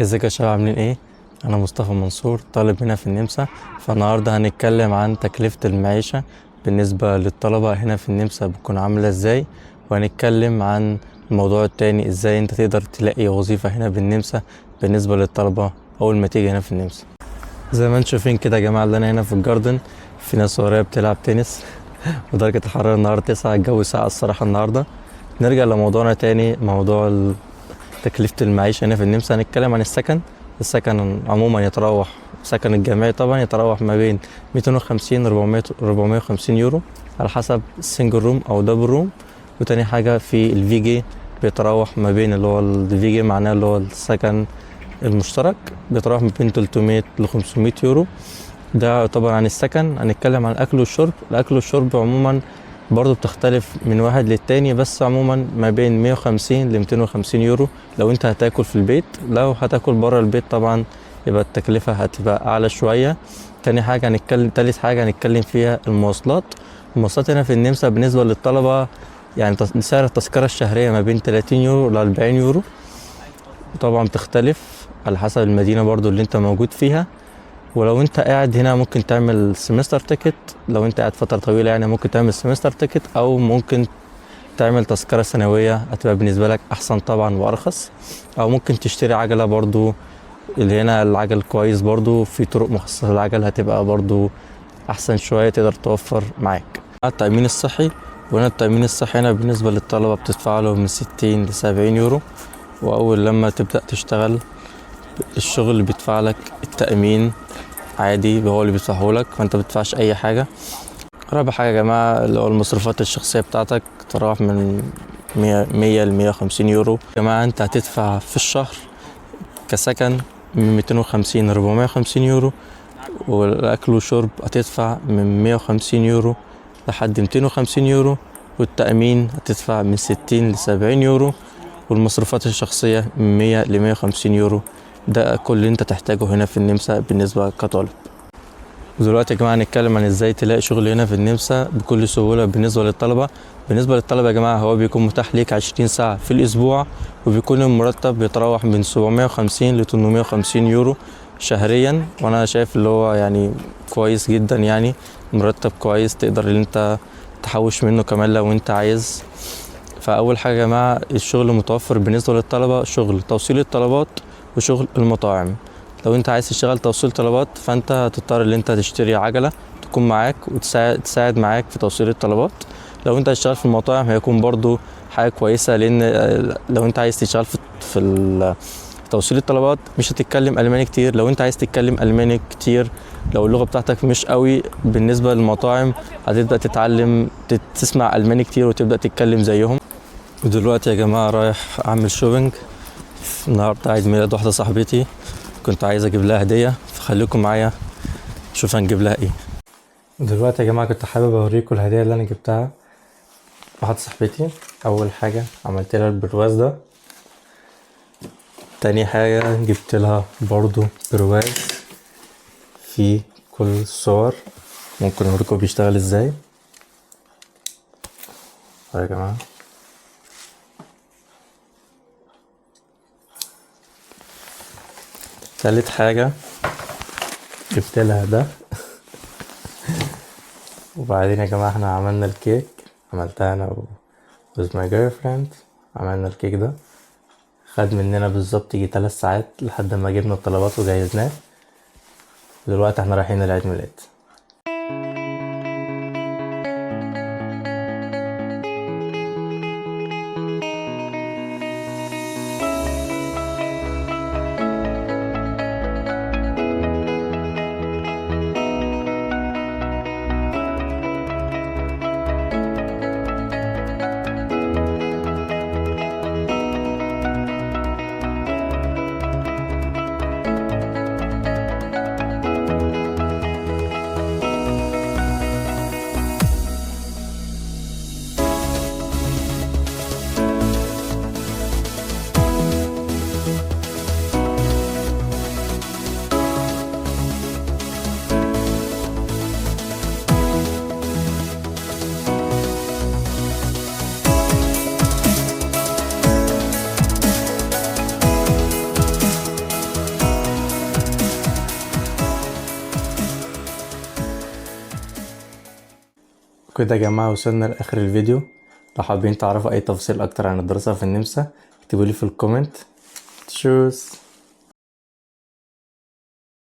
ازيك يا شباب عاملين ايه؟ انا مصطفى منصور طالب هنا في النمسا. فالنهارده هنتكلم عن تكلفة المعيشة بالنسبة للطلبة هنا في النمسا بتكون عاملة ازاي، وهنتكلم عن الموضوع التاني ازاي انت تقدر تلاقي وظيفة هنا بالنمسا بالنسبة للطلبة اول ما تيجي هنا في النمسا. زي ما انتم شايفين كده يا جماعة اللي انا هنا في الجاردن، في ناس ورايا بتلعب تنس ودرجة الحرارة النهاردة 9، الجو ساقع الصراحة النهاردة. نرجع لموضوعنا تاني، موضوع تكلفة المعيشة هنا في النمسا. هنتكلم عن السكن عموما يتراوح، السكن الجامعي طبعا يتراوح ما بين 250 450 يورو على حسب السنجل روم او دبل روم. وتاني حاجة في الفي جي بيتراوح ما بين اللي هو الفي جي معناه اللي هو السكن المشترك، بيتراوح ما بين 300 ل 500 يورو. ده طبعا عن السكن. هنتكلم عن الاكل والشرب. الاكل والشرب عموما برضو بتختلف من واحد للتاني، بس عموما ما بين 150 ل 250 يورو لو انت هتاكل في البيت. لو هتاكل بره البيت طبعا يبقى التكلفة هتبقى اعلى شوية. تالت حاجة هنتكلم فيها المواصلات. المواصلات هنا في النمسا بالنسبة للطلبة يعني سعر التذكرة الشهرية ما بين 30 يورو ل 40 يورو. طبعا بتختلف على حسب المدينة برضو اللي انت موجود فيها. ولو انت قاعد هنا ممكن تعمل سمستر تيكت، لو انت قاعد فترة طويلة يعني ممكن تعمل سمستر تيكت، او ممكن تعمل تذكرة سنوية هتبقى بالنسبة لك احسن طبعا وارخص. او ممكن تشتري عجلة برضو، اللي هنا العجل كويس برضو، في طرق مخصصة للعجل هتبقى برضو احسن شوية تقدر توفر معاك. التأمين الصحي، وهنا التأمين الصحي هنا بالنسبة للطلبة بتدفع له من 60 ل 70 يورو. واول لما تبدأ تشتغل الشغل اللي بيدفع لك التأمين عادي، هو اللي بيدفعهولك فانت بتدفعش اي حاجة. رابع حاجة يا جماعة اللي هو المصروفات الشخصية بتاعتك تراوح من 100 ل 150 يورو. يا جماعة انت هتدفع في الشهر كسكن من 250 ل 450 يورو، والاكل والشرب هتدفع من 150 يورو لحد 250 يورو، والتأمين هتدفع من 60 ل 70 يورو، والمصروفات الشخصية من 100 ل 150 يورو. ده كل اللي انت تحتاجه هنا في النمسا بالنسبة كطالب. ودلوقتي يا جماعة هنتكلم عن ازاي تلاقي شغل هنا في النمسا بكل سهولة بالنسبة للطلبة. بالنسبة للطلبة يا جماعة هو بيكون متاح ليك 20 ساعة في الأسبوع، وبيكون المرتب بيتراوح من 750 ل 850 يورو شهريا. وانا شايف اللي هو يعني كويس جدا، يعني مرتب كويس تقدر اللي انت تحوش منه كمان لو انت عايز. فأول حاجة يا جماعة الشغل متوفر بالنسبة للطلبة، شغل توصيل الطلبات وشغل المطاعم. لو انت عايز تشتغل توصيل طلبات فانت هتضطر ان انت تشتري عجلة تكون معاك وتساعد معاك في توصيل الطلبات. لو انت هتشتغل في المطاعم هيكون برضو حاجة كويسة، لان لو انت عايز تشتغل في توصيل الطلبات مش هتتكلم ألماني كتير. لو انت عايز تتكلم ألماني كتير، لو اللغة بتاعتك مش قوي بالنسبة للمطاعم هتبدأ تتعلم تسمع ألماني كتير وتبدأ تتكلم زيهم. ودلوقتي يا جماعة رايح أعمل شوبينج. النهاردة عيد ميلاد واحدة صاحبتي، كنت عايز أجيب لها هدية، فخليكم معايا شوف هنجيب لها إيه. ودلوقتي يا جماعة كنت حابب أوريكم الهدية اللي أنا جبتها واحدة صاحبتي. أول حاجة عملت لها البرواز ده، تاني حاجة جبت لها برضو برواز فيه كل الصور، ممكن أوريكم بيشتغل إزاي يا جماعة. تالت حاجة جبت لها ده وبعدين يا جماعة احنا عملنا الكيك، عملتها انا with my girlfriend. عملنا الكيك ده خد مننا بالظبط يجي 3 ساعات لحد ما جبنا الطلبات وجهزناه. دلوقتي احنا رايحين العيد ميلاد. كده يا جماعة وصلنا لآخر الفيديو. لو حابين تعرفوا أي تفاصيل أكتر عن الدراسة في النمسا اكتبولي في الكومنت. تشوز.